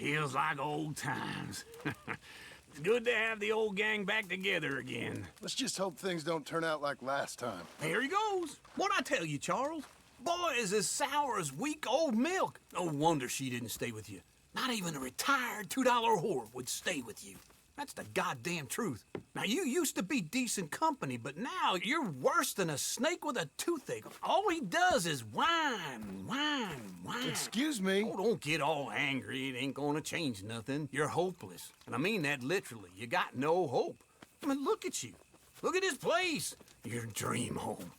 Feels like old times. It's good to have the old gang back together again. Let's just hope things don't turn out like last time. Here he goes. What'd I tell you, Charles? Boy is as sour as weak old milk. No wonder she didn't stay with you. Not even a retired $2 whore would stay with you. That's the goddamn truth. Now, you used to be decent company, but now you're worse than a snake with a toothache. All he does is whine, whine, whine. Excuse me? Oh, don't get all angry. It ain't gonna change nothing. You're hopeless. And I mean that literally. You got no hope. I mean, look at you. Look at this place. Your dream home.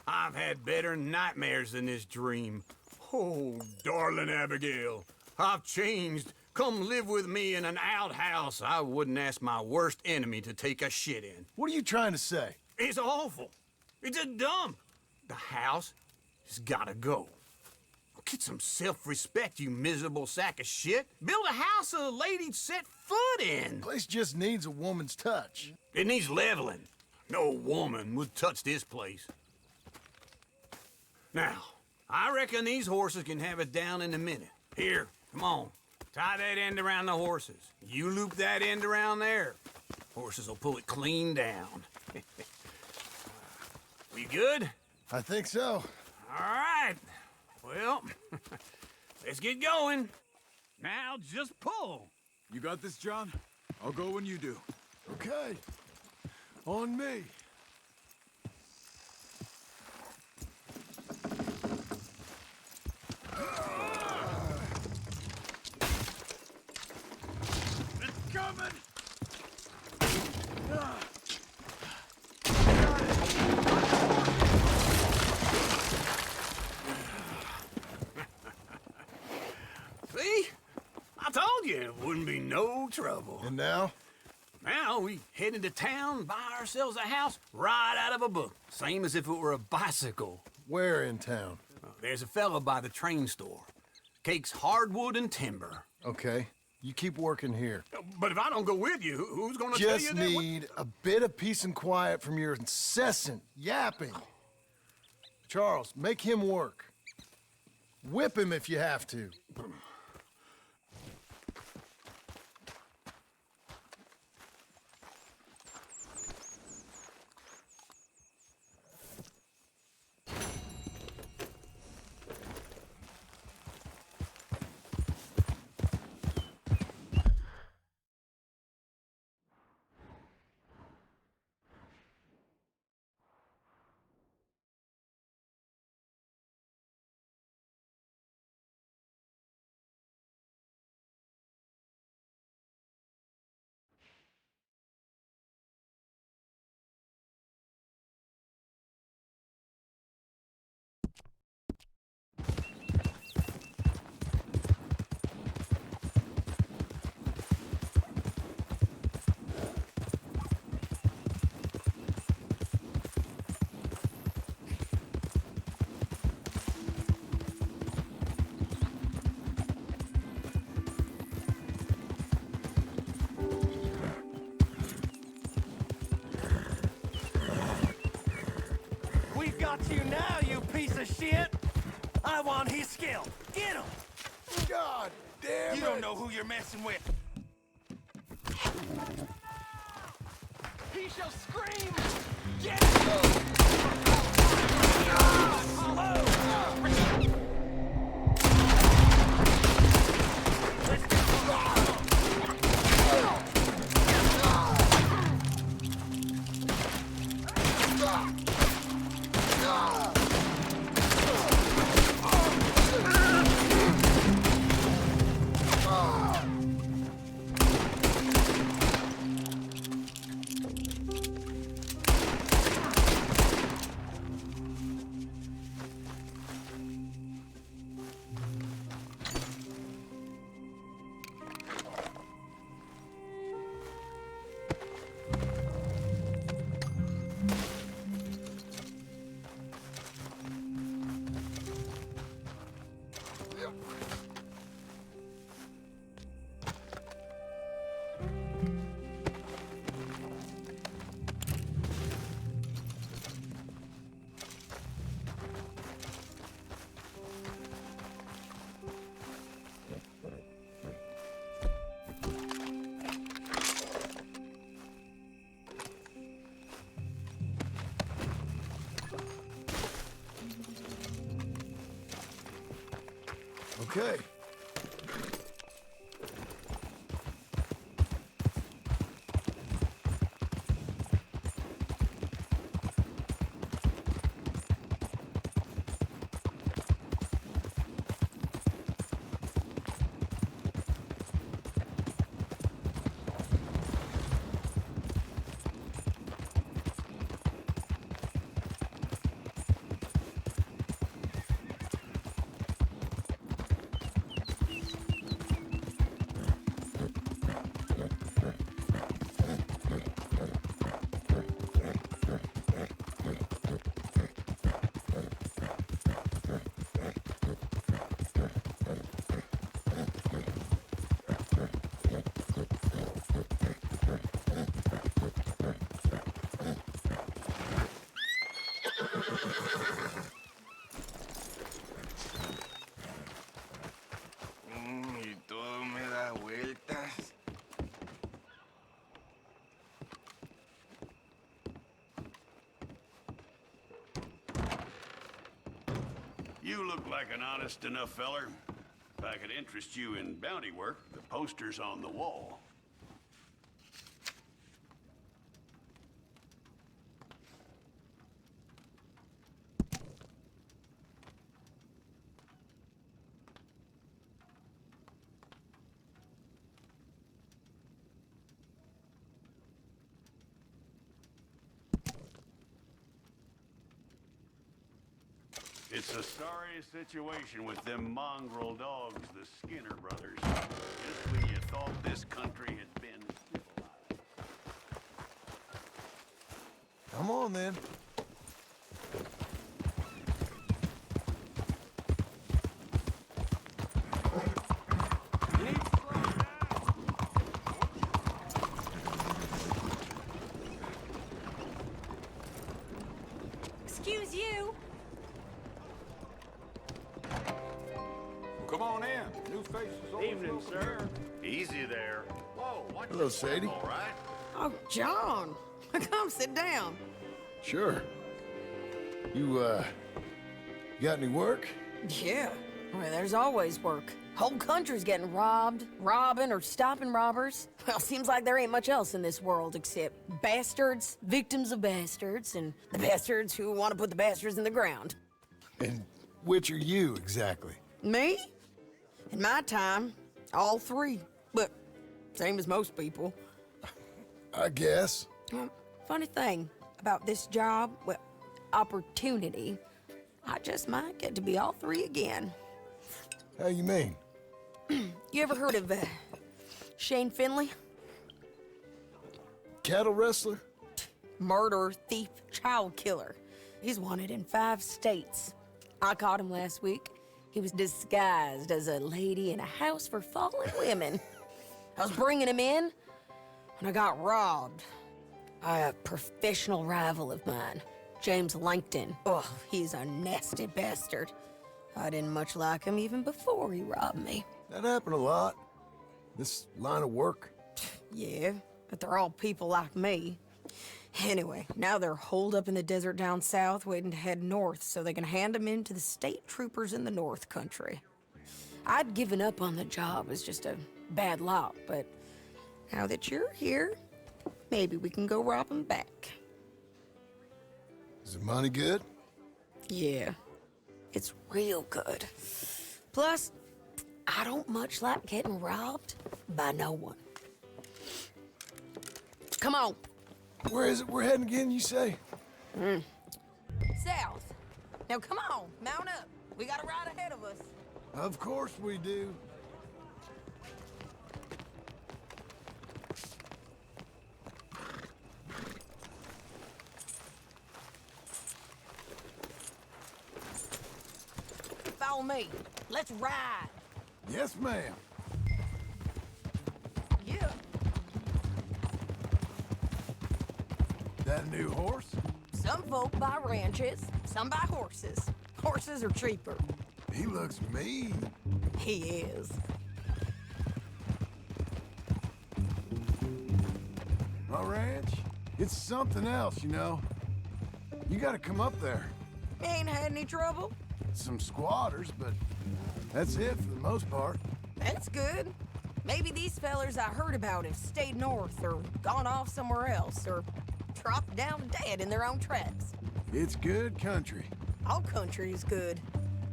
I've had better nightmares than this dream. Oh, darling Abigail, I've changed. Come live with me in an outhouse I wouldn't ask my worst enemy to take a shit in. What are you trying to say? It's awful. It's a dump. The house has gotta go. Get some self-respect, you miserable sack of shit. Build a house a lady'd set foot in. Place just needs a woman's touch. It needs leveling. No woman would touch this place. Now, I reckon these horses can have it down in a minute. Here, come on. Tie that end around the horses. You loop that end around there. Horses will pull it clean down. We good? I think so. All right. Well, let's get going. Now just pull. You got this, John? I'll go when you do. Okay. On me. It's coming! See? I told you it wouldn't be no trouble. And now? Now we head into town, buy ourselves a house right out of a book. Same as if it were a bicycle. Where in town? There's a fella by the train store. Cakes hardwood and timber. Okay. You keep working here. But if I don't go with you, who's gonna tell you Just that? need a bit of peace and quiet from your incessant yapping. Charles, make him work. Whip him if you have to. Got you now, you piece of shit! I want his skill. Get him! God damn it! You don't know who you're messing with. He shall scream! Get him! Okay. Y todo me da vueltas. You look like an honest enough feller. If I could interest you in bounty work, the poster's on the wall. It's a sorry situation with them mongrel dogs, the Skinner brothers. Just when you thought this country had been civilized. Come on, then. Excuse you. Come on in. New faces. Evening, sir. Easy there. Whoa, watch Hello, Sadie. All right. Oh, John. Come sit down. Sure. You got any work? Yeah. Well, there's always work. Whole country's getting robbed, robbing, or stopping robbers. Well, seems like there ain't much else in this world except bastards, victims of bastards, and the bastards who want to put the bastards in the ground. And which are you, exactly? Me? In my time, all three. But same as most people. I guess. Funny thing about this job, well, opportunity, I just might get to be all three again. How you mean? You ever heard of Shane Finley? Cattle wrestler? Murderer, thief, child killer. He's wanted in 5 states. I caught him last week. He was disguised as a lady in a house for fallen women. I was bringing him in, and I got robbed by a professional rival of mine, James Langton. Oh, he's a nasty bastard. I didn't much like him even before he robbed me. That happened a lot. This line of work. Yeah, but they're all people like me. Anyway, now they're holed up in the desert down south, waiting to head north so they can hand them in to the state troopers in the north country. I'd given up on the job as just a bad lot, but now that you're here, maybe we can go rob them back. Is the money good? Yeah, it's real good. Plus, I don't much like getting robbed by no one. Come on. Where is it we're heading again, you say? South. Now come on, mount up. We got a ride ahead of us. Of course we do. Follow me. Let's ride. Yes, ma'am. Yeah. That a new horse? Some folk buy ranches, some buy horses. Horses are cheaper. He looks mean. He is. My ranch? It's something else, you know. You gotta come up there. Ain't had any trouble? Some squatters, but That's it for the most part. That's good. Maybe these fellers I heard about have stayed north or gone off somewhere else or dropped down dead in their own tracks. It's good country. All country is good.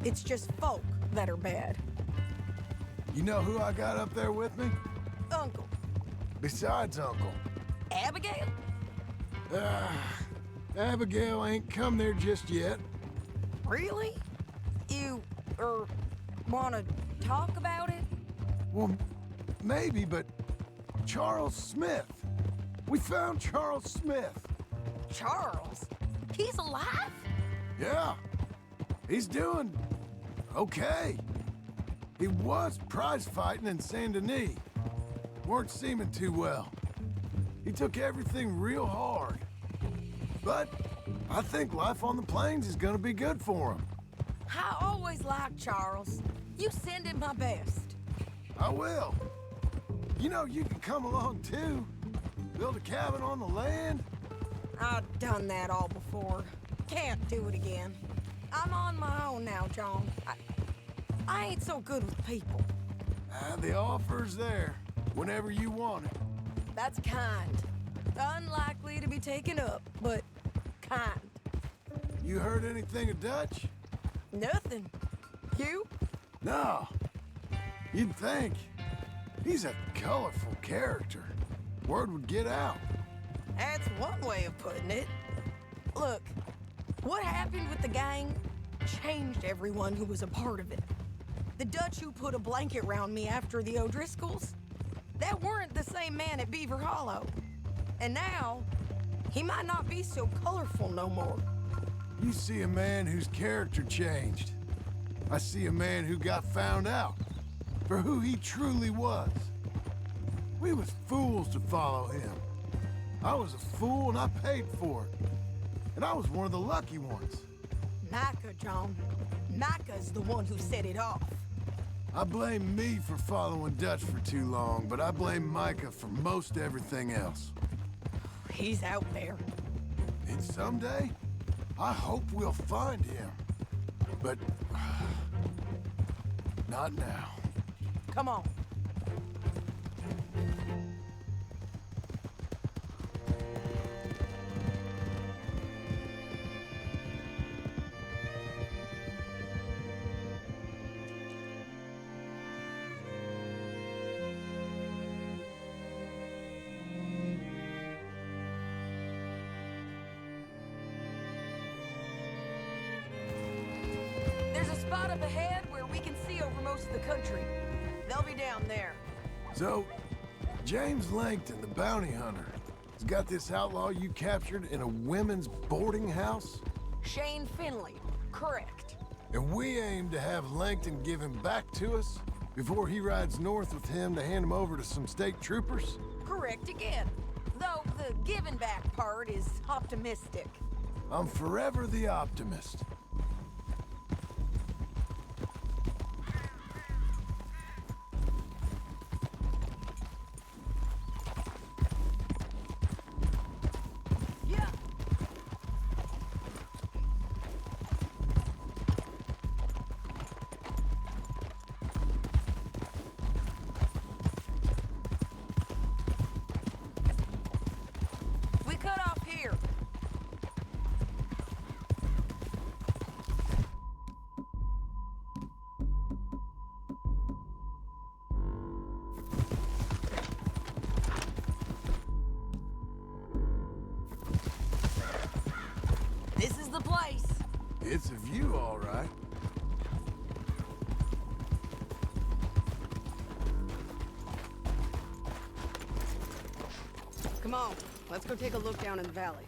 It's just folk that are bad. You know who I got up there with me? Uncle. Besides Uncle. Abigail? Abigail ain't come there just yet. Really? You, wanna talk about it? Well, maybe, but Charles Smith. We found Charles Smith. Charles? He's alive? Yeah. He's doing okay. He was prize fighting in Saint Denis. Weren't seeming too well. He took everything real hard. But I think life on the plains is gonna be good for him. I always liked Charles. You send him my best. I will. You know, you can come along too. Build a cabin on the land. I've done that all before. Can't do it again. I'm on my own now, John. I ain't so good with people. The offer's there, whenever you want it. That's kind. Unlikely to be taken up, but kind. You heard anything of Dutch? Nothing. You? No. You'd think. He's a colorful character. Word would get out. That's one way of putting it. Look, what happened with the gang changed everyone who was a part of it. The Dutch who put a blanket round me after the O'Driscolls, that weren't the same man at Beaver Hollow. And now, he might not be so colorful no more. You see a man whose character changed. I see a man who got found out for who he truly was. We was fools to follow him. I was a fool and I paid for it. And I was one of the lucky ones. Micah, John. Micah's the one who set it off. I blame me for following Dutch for too long, but I blame Micah for most everything else. He's out there. And someday, I hope we'll find him. But not now. Come on. There's a spot up ahead where we can see over most of the country. They'll be down there. So, James Langton, the bounty hunter, has got this outlaw you captured in a women's boarding house? Shane Finley, correct. And we aim to have Langton give him back to us before he rides north with him to hand him over to some state troopers? Correct again. Though the giving back part is optimistic. I'm forever the optimist. Yeah. We cut off here. This is the place. It's a view, all right. Come on, let's go take a look down in the valley.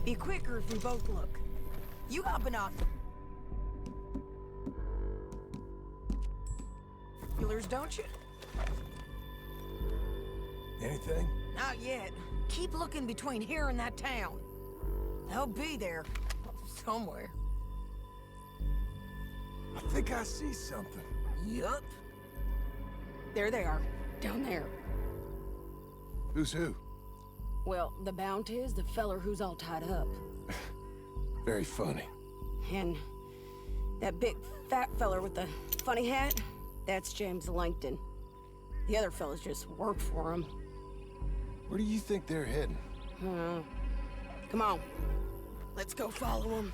Be quicker if we both look. You got binoculars, don't you? Anything? Not yet. Keep looking between here and that town. They'll be there. Somewhere. I think I see something. Yup. There they are, down there. Who's who? Well, the bounty is the feller who's all tied up. Very funny. And that big fat feller with the funny hat, that's James Langton. The other fellas just work for him. Where do you think they're heading? Come on, let's go follow them.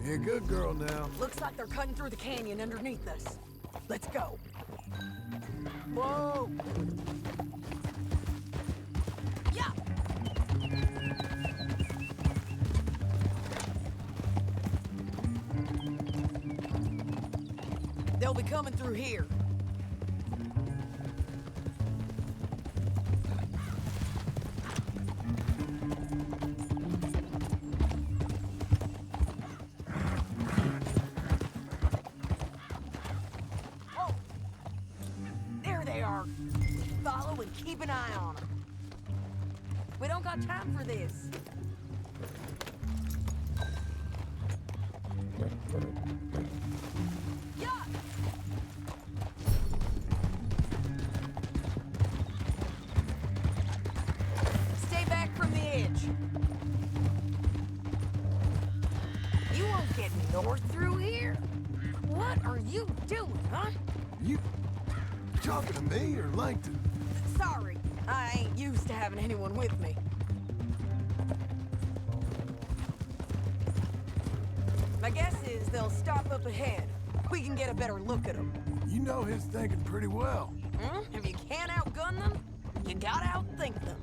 You're a good girl now. Looks like they're cutting through the canyon underneath us. Let's go. Whoa! Yeah! They'll be coming through here. Follow and keep an eye on them. We don't got time for this. Yeah. Stay back from the edge. You won't get north through here. What are you doing, huh? You talking to me or Langton? Sorry, I ain't used to having anyone with me. My guess is they'll stop up ahead. We can get a better look at them. You know his thinking pretty well. If you can't outgun them, you gotta outthink them.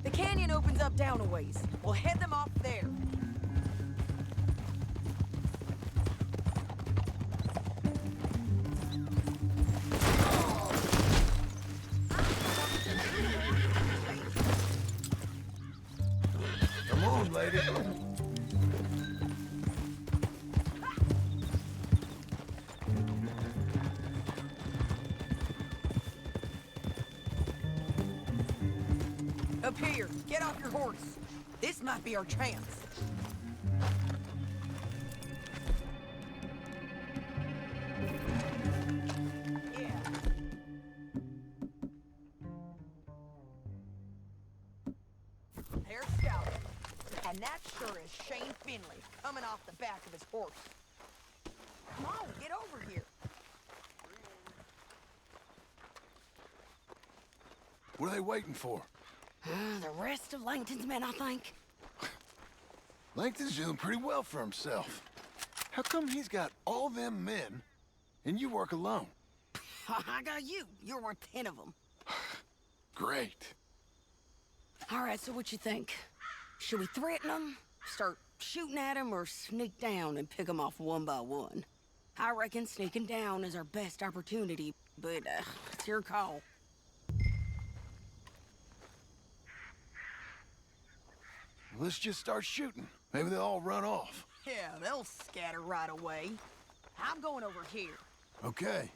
The canyon opens up down a ways. We'll head them off there. Come on, lady. Up here, get off your horse. This might be our chance. Yeah. There's Scout. And that sure is Shane Finley coming off the back of his horse. Come on, get over here. What are they waiting for? The rest of Langton's men, I think. Langton's doing pretty well for himself. How come he's got all them men and you work alone? I got you. You're worth 10 of them. Great. All right, so what you think? Should we threaten them, start shooting at them, or sneak down and pick them off one by one? I reckon sneaking down is our best opportunity, but it's your call. Let's just start shooting. Maybe they'll all run off. Yeah, they'll scatter right away. I'm going over here. Okay.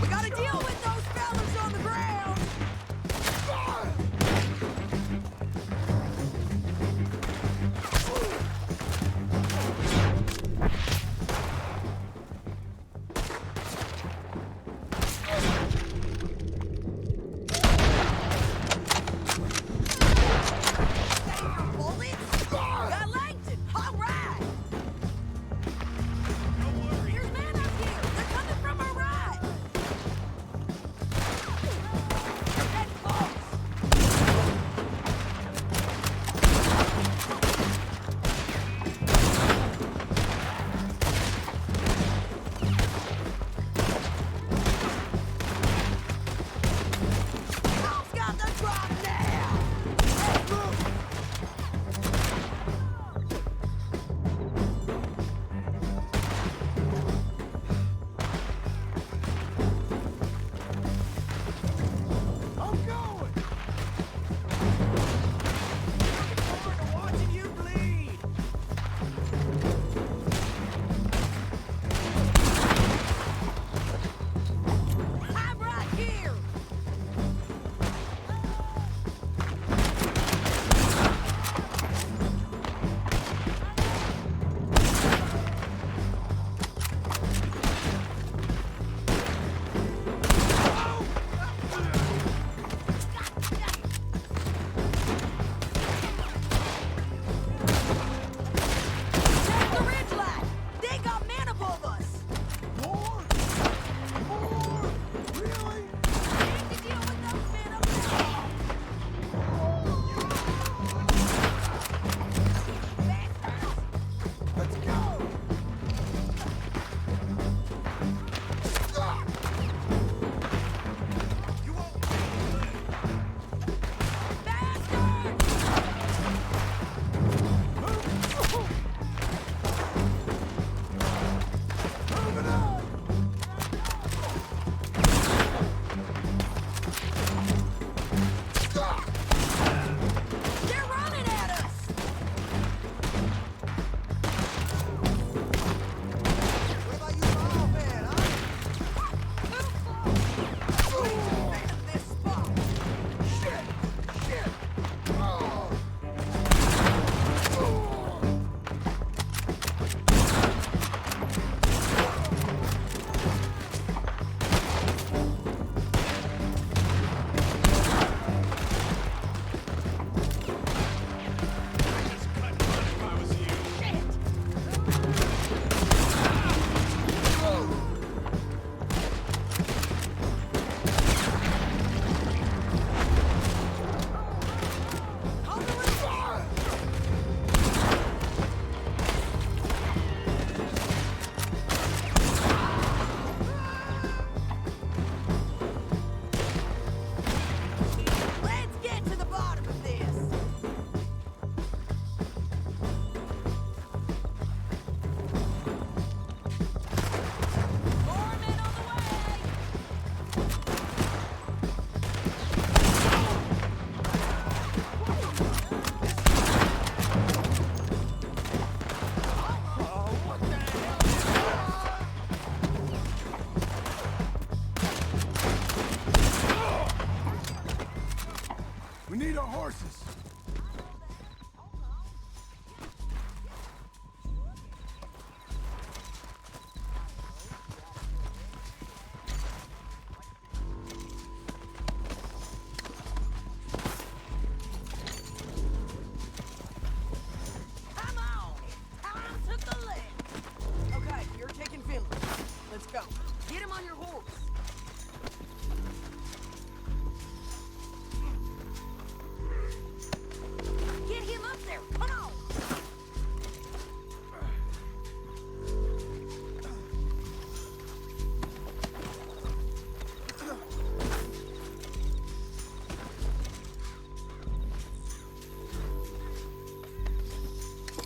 We gotta deal with those fellas on the ground!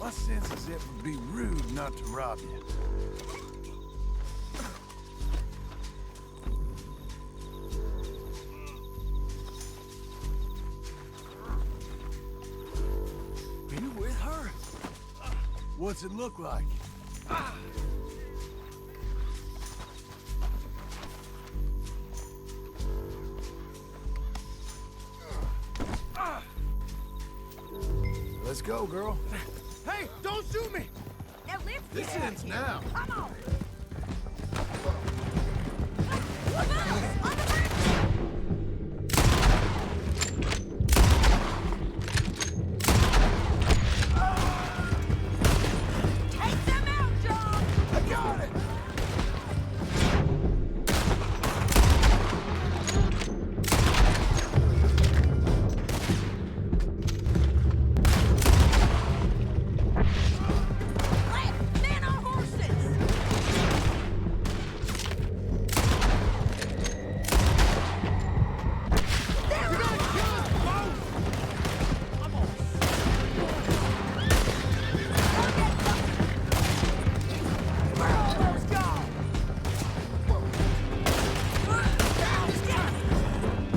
My sense is it would be rude not to rob you. You with her? What's it look like? Let's go, girl. Hey, don't shoot me! Now let's This get out ends of here. now. Come on. Boss, on the bridge. Take them out, John. I got it! Left, men on horses. We're almost gone.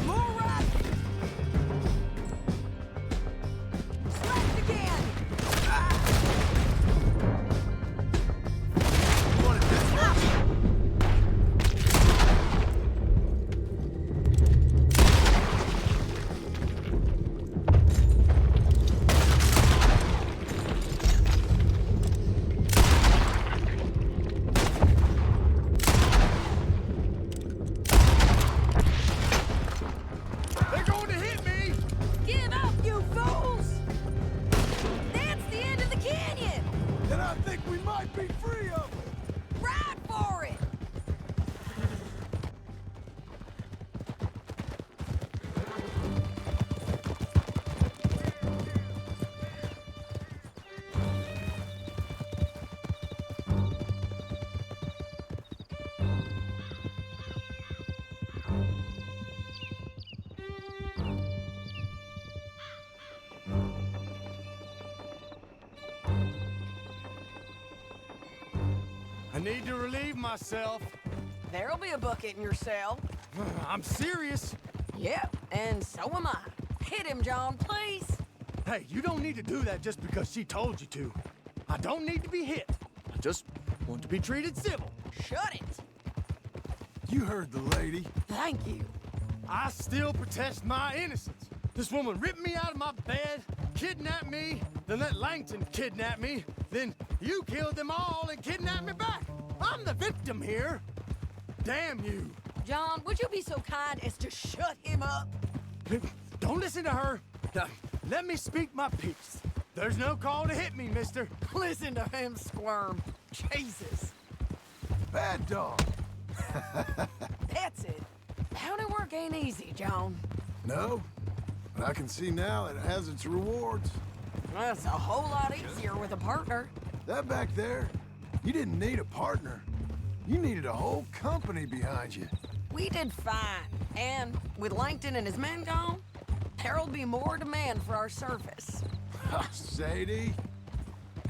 More right. Left again. They're going to hit me! Give up, you fools! That's the end of the canyon! And I think we might be free of it. Ride for it! I need to relieve myself. There'll be a bucket in your cell. I'm serious. Yep, and so am I. Hit him, John, please. Hey, you don't need to do that just because she told you to. I don't need to be hit. I just want to be treated civil. Shut it. You heard the lady. Thank you. I still protest my innocence. This woman ripped me out of my bed, kidnapped me, then let Langton kidnap me, then you killed them all and kidnapped me back. I'm the victim here. Damn you. John, would you be so kind as to shut him up? Don't listen to her. Now, let me speak my piece. There's no call to hit me, mister. Listen to him squirm. Jesus. Bad dog. That's it. County work ain't easy, John. No, but I can see now it has its rewards. That's a whole lot easier with a partner. That back there, you didn't need a partner. You needed a whole company behind you. We did fine. And with Langton and his men gone, there'll be more demand for our service. Sadie,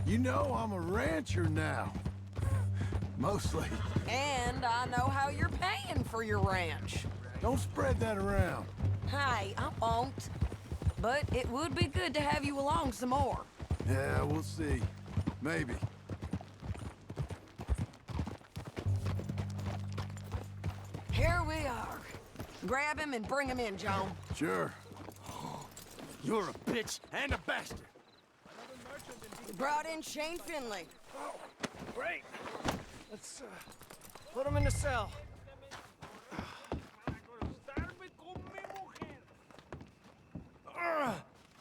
you know I'm a rancher now. Mostly. And I know how you're paying for your ranch. Don't spread that around. Hey, I won't. But it would be good to have you along some more. Yeah, we'll see. Maybe. Here we are. Grab him and bring him in, John. Sure. You're a bitch and a bastard. We brought in Shane Finley. Great. Let's put him in the cell.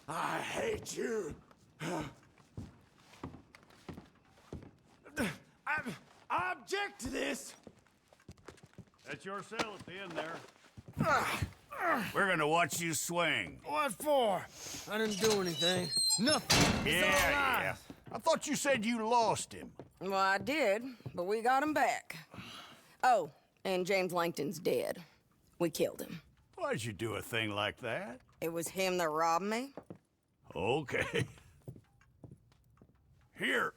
I hate you. I object to this. That's your cell at the end there. We're gonna watch you swing. What for? I didn't do anything. Nothing. It's all lies. I thought you said you lost him. Well, I did, but we got him back. Oh, and James Langton's dead. We killed him. Why'd you do a thing like that? It was him that robbed me. Okay. Here.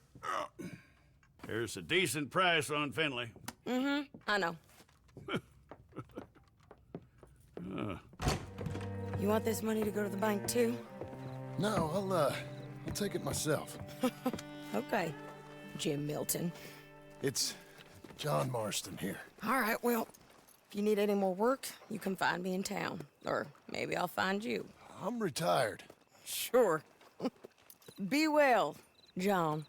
Here's a decent price on Finley. I know. You want this money to go to the bank too? No, I'll take it myself. Okay, Jim Milton. It's John Marston here. All right, well, if you need any more work, you can find me in town. Or maybe I'll find you. I'm retired. Sure. Be well, John.